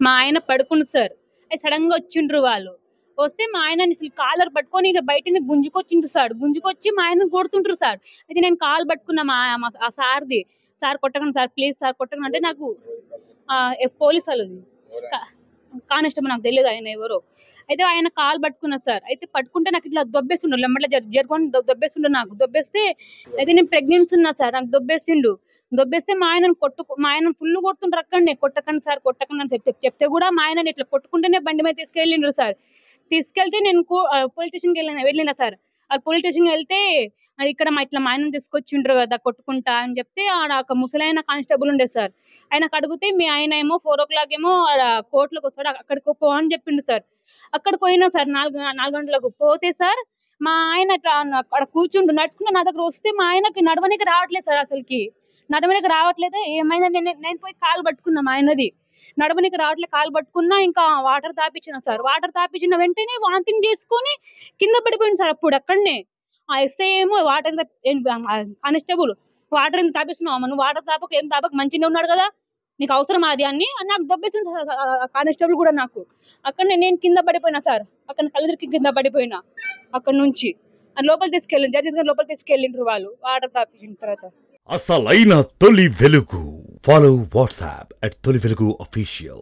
మా ఆయన పడుకుండు సార్. అయితే సడన్‌గా వచ్చిండ్రు వాళ్ళు. వస్తే మా ఆయనని అసలు కాలర్ పట్టుకొని ఇలా బయటనే గుంజుకొచ్చిండ్రు సార్. గుంజుకొచ్చి మా ఆయనని కొడుతుండ్రు సార్. అయితే నేను కాలు పట్టుకున్నా ఆ సార్‌ది. సార్ కొట్టకండి సార్ ప్లీజ్ సార్ కొట్టకండి అంటే నాకు పోలీసోళ్ళది. క కానిస్టేబుల్ నాకు తెలీదు ఆయన ఎవరో. అయితే ఆయన కాలు పట్టుకున్నా సార్. అయితే పట్టుకుంటే నాకు ఇట్లా దొబ్బేసిండు. ఎమ్మటే జరుపుకొని దొబ్బేసిండు నాకు. దొబ్బేస్తే అయితే నేను ప్రెగ్నెన్సీ ఉన్నా సార్. నాకు దొబ్బేసిండు. దొబ్బేస్తే మా ఆయనను ఫుల్ కొడుతుండ్రు అక్కడనే. కొట్టకండి సార్ కొట్టకండి అని చెప్తే కూడా మా ఆయనని ఇట్లా కొట్టుకుంటూనే బండి మీద తీసుకెళ్ళిండ్రు సార్. తీసుకెళ్తే నేను పోలీస్ స్టేషన్‌కి వెళ్ళిన సార్. పోలీస్ స్టేషన్‌కి వెళ్తే ఇక్కడ మా ఆయనని తీసుకొచ్చిండ్రు కదా కొట్టుకుంటా అని చెప్తే ఆడ ఒక ముసలాయన కానిస్టేబుల్ ఉండే సార్. ఆయనకు అడిగితే మీ ఆయన ఏమో 4:00 ఏమో ఆడ కోర్టులోకి వస్తాడు అక్కడికి పో అని చెప్పిండు సార్. అక్కడ పోయినా సార్ 4 గంటలకు పోతే సార్ మా ఆయన అట్లా అక్కడ కూర్చుండు నడుచుకుంటూ నా దగ్గర వస్తే మా ఆయనకి నడవనికి రావట్లేదు సార్ అసలుకి. నడవనికి రావట్లేదు ఏమైందని నేను పోయి కాలు పట్టుకున్నా మా ఆయనది. నడవనికి రావట్లేదు కాలు పట్టుకున్నా ఇంకా వాటర్ తాపించిన సార్. వాటర్ తాపించిన వెంటనే వామిటింగ్ చేసుకొని కింద పడిపోయింది సార్ అప్పుడు అక్కడనే. ఆ ఎస్ఐ ఏమో వాటర్ కానిస్టేబుల్ వాటర్ ఎందుకు తాపిస్తున్నావు నువ్వు వాటర్ తాపక ఏం తాపక మంచిగా ఉన్నాడు కదా నీకు అవసరం అది అని నాకు దొబ్బేసింది కానిస్టేబుల్ కూడా నాకు. అక్కడ నేను కింద పడిపోయినా సార్. అక్కడ కళ్ళిరికి కింద పడిపోయినా అక్కడ నుంచి లోపల తీసుకెళ్ళిండ్రు జడ్జి గారు లోపల తీసుకెళ్ళిండ్రు వాళ్ళు వాటర్ తాపించిన తర్వాత. అసలైన తొలి వెలుగు. ఫాలో వాట్సాప్ @తొలి వెలుగు official.